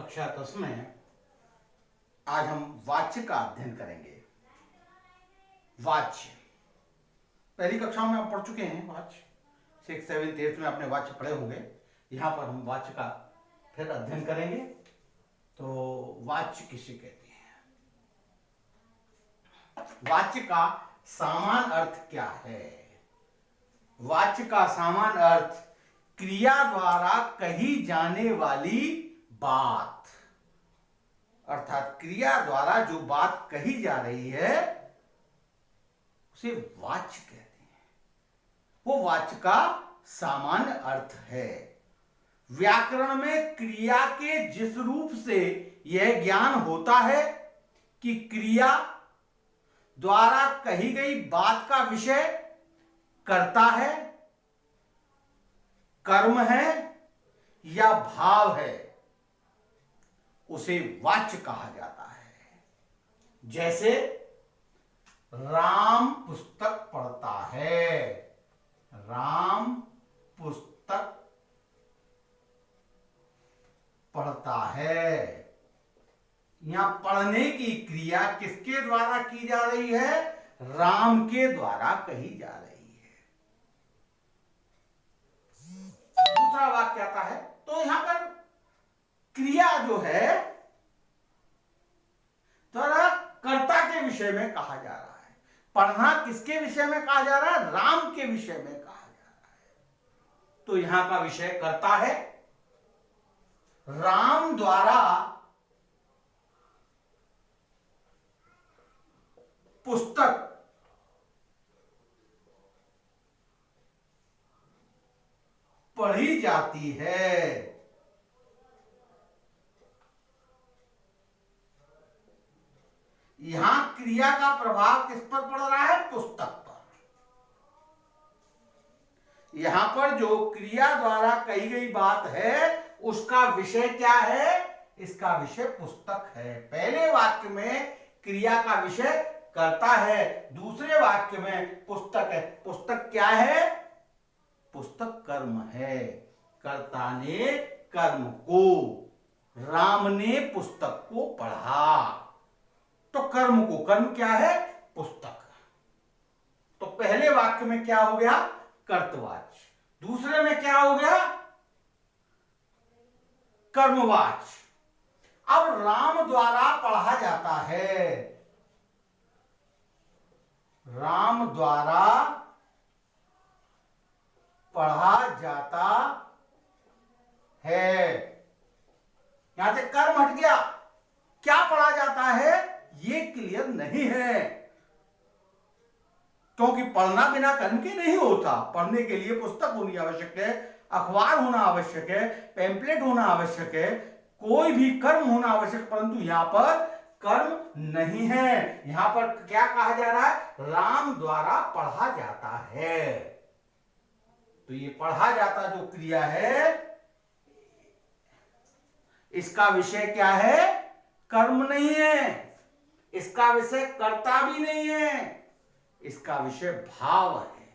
कक्षा 10 में आज हम वाच्य का अध्ययन करेंगे। वाच्य पहली कक्षा में आप पढ़ चुके हैं। वाच्य 6, 7, 8 में आपने वाच्य पढ़े होंगे। यहाँ पर हम वाच्य का फिर अध्ययन करेंगे। तो वाच्य किसे कहते हैं? वाच्य का सामान्य अर्थ क्या है? वाच्य का सामान्य अर्थ क्रिया द्वारा कही जाने वाली बात, अर्थात क्रिया द्वारा जो बात कही जा रही है उसे वाच्य कहते हैं। वो वाच्य का सामान्य अर्थ है। व्याकरण में क्रिया के जिस रूप से यह ज्ञान होता है कि क्रिया द्वारा कही गई बात का विषय कर्ता है, कर्म है या भाव है, उसे वाच्य कहा जाता है। जैसे राम पुस्तक पढ़ता है, राम पुस्तक पढ़ता है। यहां पढ़ने की क्रिया किसके द्वारा की जा रही है? राम के द्वारा कही जा रही है। दूसरा वाक्य आता है तो यहां पर क्रिया जो है थोड़ा कर्ता के विषय में कहा जा रहा है। पढ़ना किसके विषय में कहा जा रहा है? राम के विषय में कहा जा रहा है। तो यहां का विषय कर्ता है। राम द्वारा पुस्तक पढ़ी जाती है। यहां क्रिया का प्रभाव किस पर पड़ रहा है? पुस्तक पर। यहां पर जो क्रिया द्वारा कही गई बात है उसका विषय क्या है? इसका विषय पुस्तक है। पहले वाक्य में क्रिया का विषय कर्ता है, दूसरे वाक्य में पुस्तक है। पुस्तक क्या है? पुस्तक कर्म है। कर्ता ने कर्म को, राम ने पुस्तक को पढ़ा। तो कर्म को, कर्म क्या है? पुस्तक। तो पहले वाक्य में क्या हो गया? कर्तवाच्य। दूसरे में क्या हो गया? कर्मवाच्य। अब राम द्वारा पढ़ा जाता है, राम द्वारा पढ़ा जाता है। यहां से कर्म हट गया। क्या पढ़ा जाता है ये क्लियर नहीं है, क्योंकि पढ़ना बिना कर्म के नहीं होता। पढ़ने के लिए पुस्तक होनी आवश्यक है, अखबार होना आवश्यक है, पैम्पलेट होना आवश्यक है, कोई भी कर्म होना आवश्यक। परंतु यहां पर कर्म नहीं है। यहां पर क्या कहा जा रहा है? राम द्वारा पढ़ा जाता है। तो ये पढ़ा जाता जो क्रिया है इसका विषय क्या है? कर्म नहीं है। इसका विषय कर्ता भी नहीं है। इसका विषय भाव है।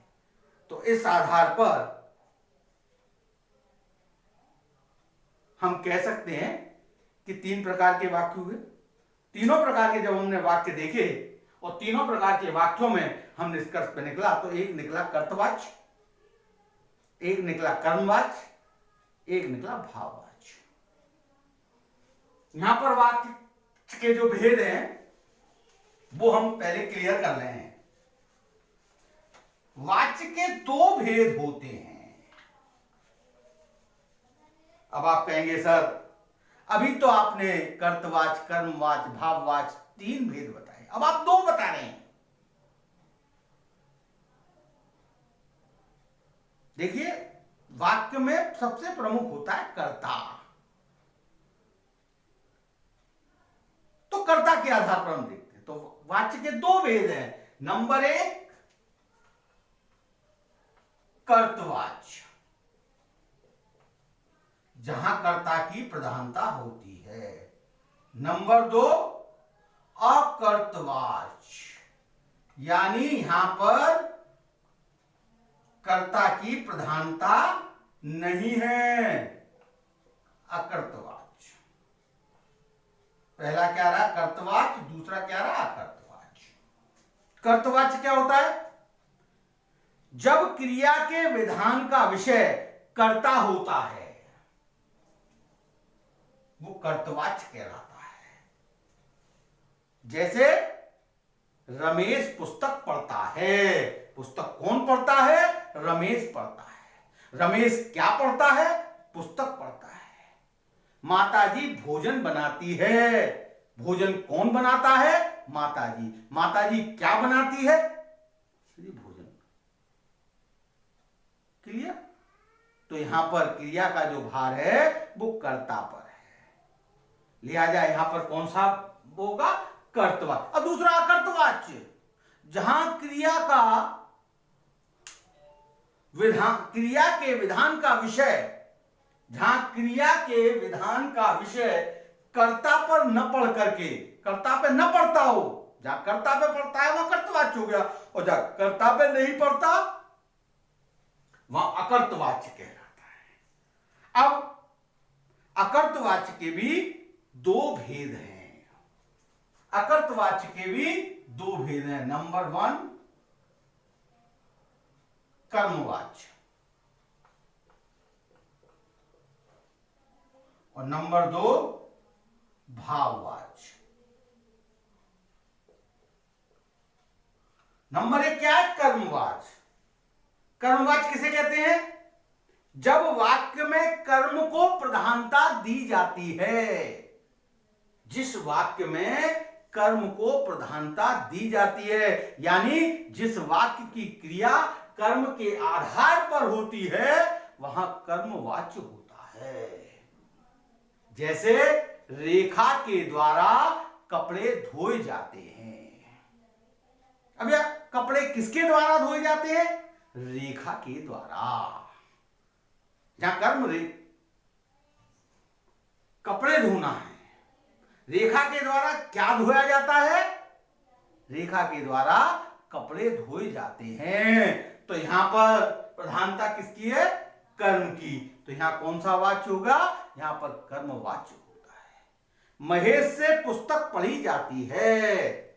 तो इस आधार पर हम कह सकते हैं कि 3 प्रकार के वाक्य हुए। तीनों प्रकार के जब हमने वाक्य देखे और तीनों प्रकार के वाक्यों में हम निष्कर्ष पे निकला, तो एक निकला कर्तवाच्य, एक निकला कर्मवाच्य, एक निकला भाववाच्य। यहां पर वाक्य के जो भेद हैं वो हम पहले क्लियर कर रहे हैं। वाच्य के 2 भेद होते हैं। अब आप कहेंगे सर अभी तो आपने कर्तवाच्य, कर्मवाच्य, भाववाच्य 3 भेद बताए, अब आप 2 बता रहे हैं। देखिए, वाक्य में सबसे प्रमुख होता है कर्ता। तो कर्ता के आधार पर हम देखते हैं। तो वाच्य के 2 भेद हैं। नंबर 1 कर्तवाच्य, जहां कर्ता की प्रधानता होती है। नंबर 2 अकर्तवाच्य, यानी यहां पर कर्ता की प्रधानता नहीं है, अकर्तवाच्य। पहला क्या रहा कर्तवाच्य, दूसरा क्या रहा अकर्तवाच्य। कर्तवाच्य क्या होता है? जब क्रिया के विधान का विषय कर्ता होता है वो कर्तवाच्य कहलाता है। जैसे रमेश पुस्तक पढ़ता है, पुस्तक कौन पढ़ता है? रमेश पढ़ता है। रमेश क्या पढ़ता है? पुस्तक पढ़ता है। माताजी भोजन बनाती है, भोजन कौन बनाता है? माताजी। माताजी क्या बनाती है? भोजन। क्लियर? तो यहां पर क्रिया का जो भार है वो कर्ता पर है, लिहाजा यहां पर कौन सा होगा? कर्तवाच्य। और दूसरा अकर्तवाच्य, जहां क्रिया का विधान, क्रिया के विधान का विषय, जहां क्रिया के विधान का विषय कर्ता पर न पढ़ करके, कर्ता पे न पढ़ता हो, जहां कर्ता पे पढ़ता है वहां कर्तवाच्य हो गया, और जहां कर्ता पे नहीं पढ़ता वहां अकर्तवाच्य कहलाता है। अब अकर्तवाच्य के भी दो भेद हैं। अकर्तवाच्य के भी दो भेद हैं। नंबर 1 कर्मवाच्य और नंबर 2 भाववाच्य। नंबर 1 क्या है? कर्मवाच्य। कर्मवाच्य किसे कहते हैं? जब वाक्य में कर्म को प्रधानता दी जाती है, जिस वाक्य में कर्म को प्रधानता दी जाती है, यानी जिस वाक्य की क्रिया कर्म के आधार पर होती है वहां कर्मवाच्य होता है। जैसे रेखा के द्वारा कपड़े धोए जाते हैं। अब यह कपड़े किसके द्वारा धोए जाते हैं? रेखा के द्वारा। जहां कर्म कपड़े धोना है, रेखा के द्वारा क्या धोया जाता है? रेखा के द्वारा कपड़े धोए जाते हैं। तो यहां पर प्रधानता किसकी है? कर्म की। तो यहां कौन सा वाच्य होगा? यहां पर कर्म वाच्य होता है। महेश से पुस्तक पढ़ी जाती है।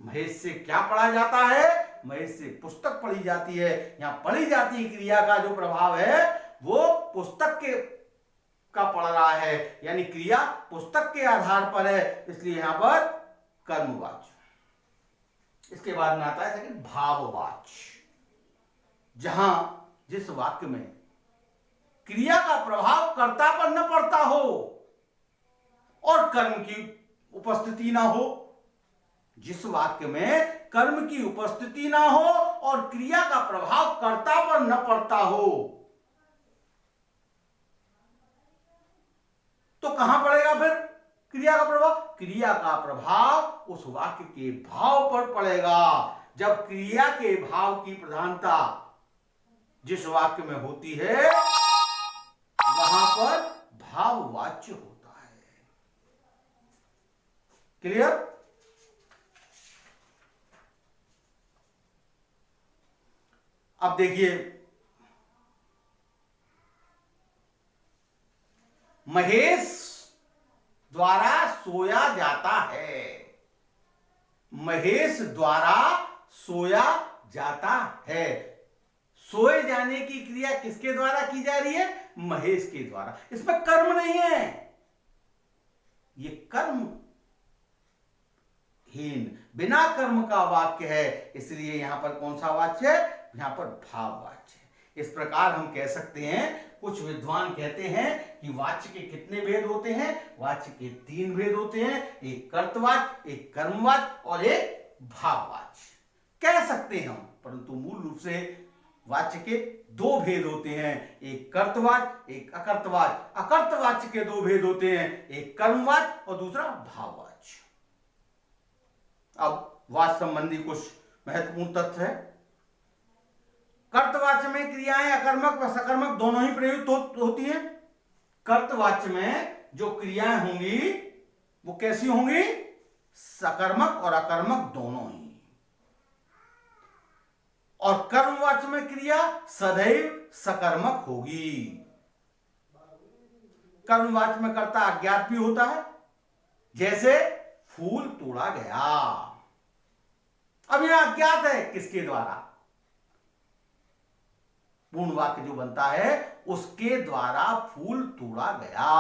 महेश से क्या पढ़ा जाता है? महेश से पुस्तक पढ़ी जाती है। यहां पढ़ी जाती क्रिया का जो प्रभाव है वो पुस्तक के का पढ़ रहा है, यानी क्रिया पुस्तक के आधार पर है, इसलिए यहां पर कर्मवाच्य। इसके बाद में आता है सेकंड भाववाच्य, जहां जिस वाक्य में क्रिया का प्रभाव कर्ता पर न पड़ता हो और कर्म की उपस्थिति ना हो। जिस वाक्य में कर्म की उपस्थिति ना हो और क्रिया का प्रभाव कर्ता पर न पड़ता हो तो कहां पड़ेगा फिर क्रिया का प्रभाव? क्रिया का प्रभाव उस वाक्य के भाव पर पड़ेगा। जब क्रिया के भाव की प्रधानता जिस वाक्य में होती है वहां पर भाववाच्य होता है। क्लियर? अब देखिए, महेश द्वारा सोया जाता है। महेश द्वारा सोया जाता है। सोए जाने की क्रिया किसके द्वारा की जा रही है? महेश के द्वारा। इसमें कर्म नहीं है, ये कर्म हीन बिना कर्म का वाक्य है, इसलिए यहां पर कौन सा वाच्य है? यहां पर भाववाच्य है। इस प्रकार हम कह सकते हैं, कुछ विद्वान कहते हैं कि वाच्य के कितने भेद होते हैं? वाच्य के 3 भेद होते हैं, एक कर्तवाच्य, एक कर्मवाच्य और एक भाववाच्य कह सकते हैं हम, परंतु मूल रूप से वाच्य के 2 भेद होते हैं, एक कर्तवाच्य, एक अकर्तवाच्य। अकर्तवाच्य के 2 भेद होते हैं, एक कर्मवाच्य और दूसरा भाववाच्य। अब वाच्य संबंधी कुछ महत्वपूर्ण तथ्य है। कर्तवाच्य में क्रियाएं अकर्मक व सकर्मक दोनों ही प्रयुक्त होती हैं। कर्तवाच्य में जो क्रियाएं होंगी वो कैसी होंगी? सकर्मक और अकर्मक दोनों ही। और कर्मवाच्य में क्रिया सदैव सकर्मक होगी। कर्मवाच्य में कर्ता अज्ञात भी होता है, जैसे फूल तोड़ा गया। अब यहां अज्ञात है किसके द्वारा, पूर्ण वाक्य जो बनता है उसके द्वारा फूल तोड़ा गया,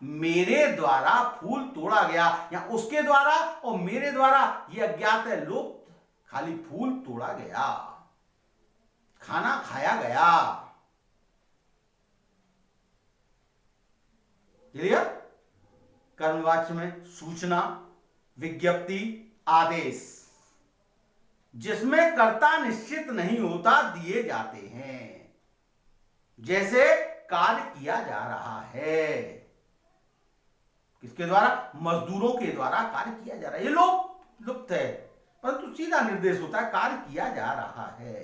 मेरे द्वारा फूल तोड़ा गया, या उसके द्वारा और मेरे द्वारा यह अज्ञात है, लोग खाली फूल तोड़ा गया, खाना खाया गया। क्लियर। कर्मवाच्य में सूचना, विज्ञप्ति, आदेश जिसमें कर्ता निश्चित नहीं होता दिए जाते हैं। जैसे कार्य किया जा रहा है, किसके द्वारा, मजदूरों के द्वारा कार्य किया जा रहा है, ये लोग लुप्त है परंतु सीधा निर्देश होता है कार्य किया जा रहा है।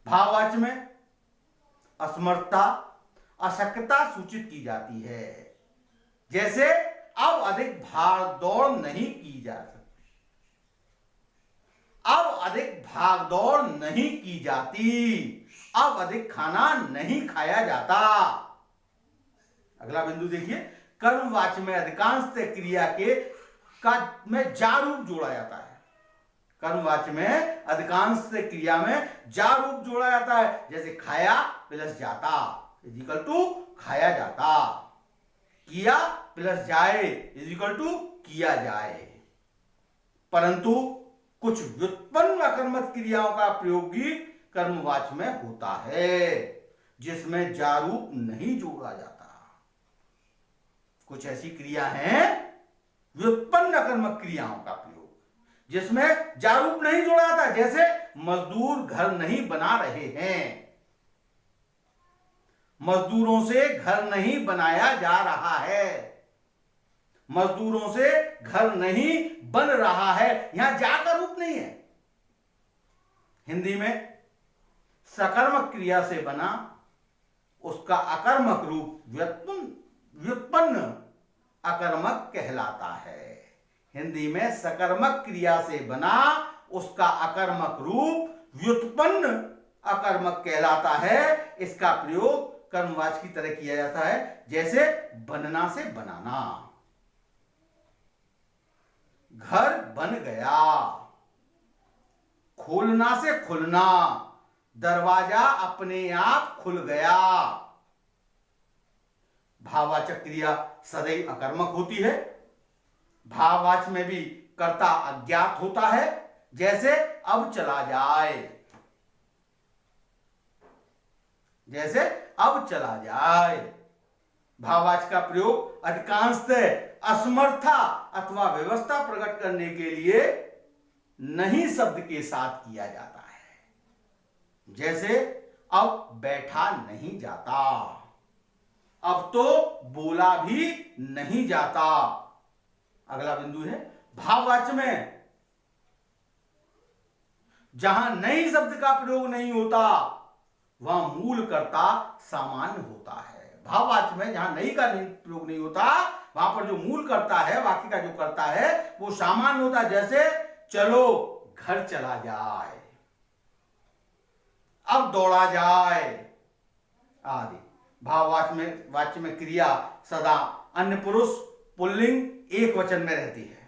भाववाच्य में असमर्थता, अशक्यता सूचित की जाती है। जैसे अब अधिक भाग दौड़ नहीं की जा सकती, अब अधिक भाग दौड़ नहीं की जाती, अब अधिक खाना नहीं खाया जाता। अगला बिंदु देखिए, कर्मवाच्य में अधिकांश क्रिया के में जा रूप जोड़ा जाता है। कर्मवाच्य में अधिकांश क्रिया में जा रूप जोड़ा जाता है। जैसे खाया प्लस जाता इजिकल टू खाया जाता, किया प्लस जाए इजिकल टू किया जाए। परंतु कुछ व्युत्पन्न अकर्मक क्रियाओं का प्रयोग भी कर्मवाच्य में होता है जिसमें जारूप नहीं जोड़ा जाता। कुछ ऐसी क्रिया हैं व्युत्पन्न अकर्मक क्रियाओं का प्रयोग जिसमें जारूप नहीं जोड़ा जाता। जैसे मजदूर घर नहीं बना रहे हैं, मजदूरों से घर नहीं बनाया जा रहा है, मजदूरों से घर नहीं बन रहा है, यहां जा का रूप नहीं है। हिंदी में सकर्मक क्रिया से बना उसका अकर्मक रूप व्युत्पन्न अकर्मक कहलाता है। हिंदी में सकर्मक क्रिया से बना उसका अकर्मक रूप व्युत्पन्न अकर्मक कहलाता है। इसका प्रयोग कर्मवाच्य की तरह किया जाता है। जैसे बनना से बनाना, घर बन गया, खोलना से खुलना, दरवाजा अपने आप खुल गया। भाववाचक क्रिया सदैव अकर्मक होती है। भाववाच्य में भी कर्ता अज्ञात होता है। जैसे अब चला जाए, जैसे अब चला जाए। भाववाच्य का प्रयोग अधिकांशतः असमर्था अथवा व्यवस्था प्रकट करने के लिए नहीं शब्द के साथ किया जाता है। जैसे अब बैठा नहीं जाता, अब तो बोला भी नहीं जाता। अगला बिंदु है भाववाच्य में जहां नई शब्द का प्रयोग नहीं होता वहां मूल कर्ता सामान्य होता है। भाववाच्य में जहां नई का प्रयोग नहीं होता वहां पर जो मूल कर्ता है, वाक्य का जो कर्ता है वो सामान्य होता है। जैसे चलो घर चला जाए, अब दौड़ा जाए आदि। भाववाच्य में क्रिया सदा अन्य पुरुष पुल्लिंग एक वचन में रहती है।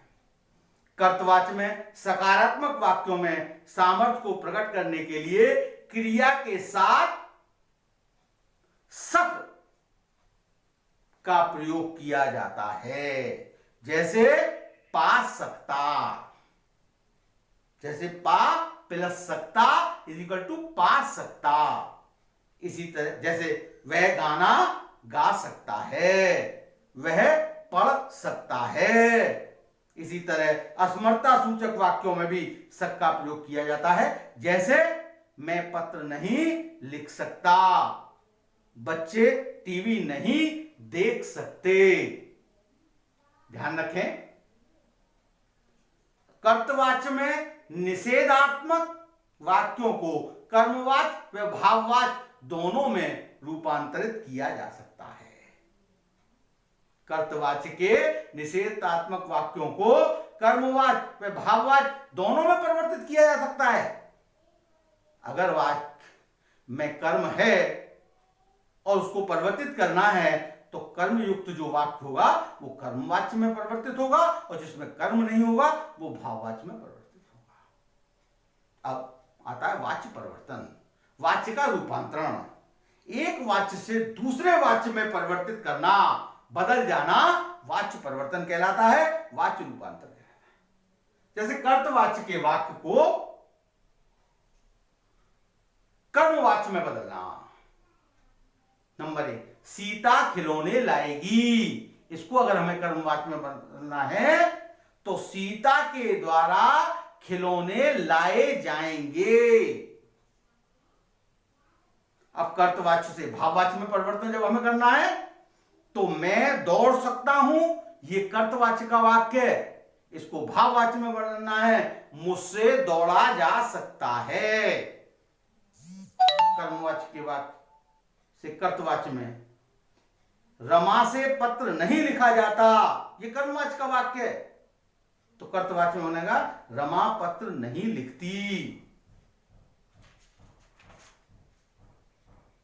कर्तवाच्य में सकारात्मक वाक्यों में सामर्थ्य को प्रकट करने के लिए क्रिया के साथ सक का प्रयोग किया जाता है। जैसे पा सकता, जैसे पा प्लस सकता इज इक्वल टू पा सकता। इसी तरह जैसे वह गाना गा सकता है, वह पढ़ सकता है। इसी तरह असमर्थता सूचक वाक्यों में भी सक का प्रयोग किया जाता है। जैसे मैं पत्र नहीं लिख सकता, बच्चे टीवी नहीं देख सकते। ध्यान रखें, कर्तवाच्य में निषेधात्मक वाक्यों को कर्मवाच्य व भाववाच्य दोनों में रूपांतरित किया जा सकता है। कर्तवाच्य के निषेधात्मक वाक्यों को कर्मवाच्य व भाववाच्य दोनों में परिवर्तित किया जा सकता है। अगर वाक्य में कर्म है और उसको परिवर्तित करना है तो कर्म युक्त जो वाक्य होगा वो कर्मवाच्य में परिवर्तित होगा, और जिसमें कर्म नहीं होगा वो भाववाच्य में परिवर्तित होगा। अब आता है वाच्य परिवर्तन, वाच्य का रूपांतरण। एक वाच्य से दूसरे वाच्य में परिवर्तित करना, बदल जाना वाच्य परिवर्तन कहलाता है, वाच्य रूपांतर कहलाता है। जैसे कर्तवाच्य के वाक्य को कर्मवाच्य में बदलना। नंबर 1, सीता खिलौने लाएगी। इसको अगर हमें कर्मवाच्य में बदलना है तो सीता के द्वारा खिलौने लाए जाएंगे। अब कर्तवाच्य से भाववाच्य में परिवर्तन जब हमें करना है तो मैं दौड़ सकता हूं, ये कर्तवाच्य का वाक्य है, इसको भाववाच्य में बदलना है, मुझसे दौड़ा जा सकता है। कर्मवाच्य के वाक्य से कर्तवाच्य में रमा से पत्र नहीं लिखा जाता, ये कर्मवाच्य का वाक्य है, तो कर्तवाच्य में बनेगा रमा पत्र नहीं लिखती।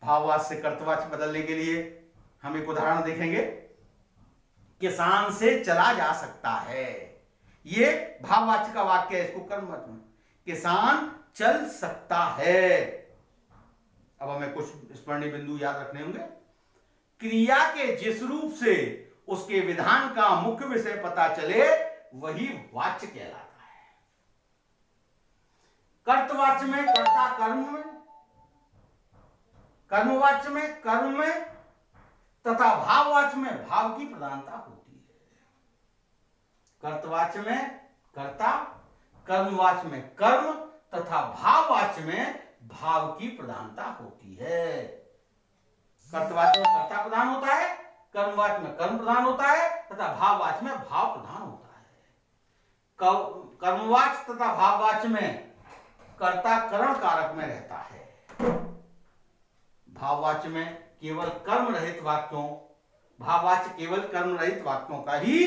भाववाच्य से कर्तवाच्य बदलने के लिए हम एक उदाहरण देखेंगे। किसान से चला जा सकता है, ये भाववाच्य का वाक्य है, इसको कर्मवाच्य में किसान चल सकता है। अब हमें कुछ स्मरणीय बिंदु याद रखने होंगे। क्रिया के जिस रूप से उसके विधान का मुख्य विषय पता चले वही वाच्य कहलाता है। कर्तवाच्य में कर्ता कर्म में, कर्मवाच्य में कर्म में, तथा भाववाच्य में भाव की प्रधानता होती है। कर्तवाच्य में कर्ता, कर्मवाच्य में कर्म, तथा भाववाच्य में भाव की प्रधानता होती है। कर्तवाच्य में कर्ता प्रधान होता है, कर्मवाच्य में कर्म प्रधान होता है, तथा भाववाच्य में भाव प्रधान होता है। कर्मवाच्य तथा भाववाच्य में कर्ता करण कारक में रहता है। भाववाच्य में केवल कर्म रहित वाक्यों, भाववाच्य केवल कर्म रहित वाक्यों का ही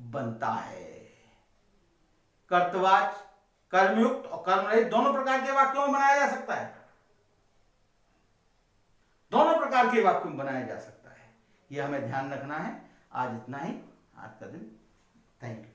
बनता है। कर्तवाच्य कर्मयुक्त और कर्म रहित दोनों प्रकार के वाक्यों में बनाया जा सकता है, दोनों प्रकार के वाक्यों में बनाया जा सकता है, यह हमें ध्यान रखना है। आज इतना ही, आज का दिन। Thank you.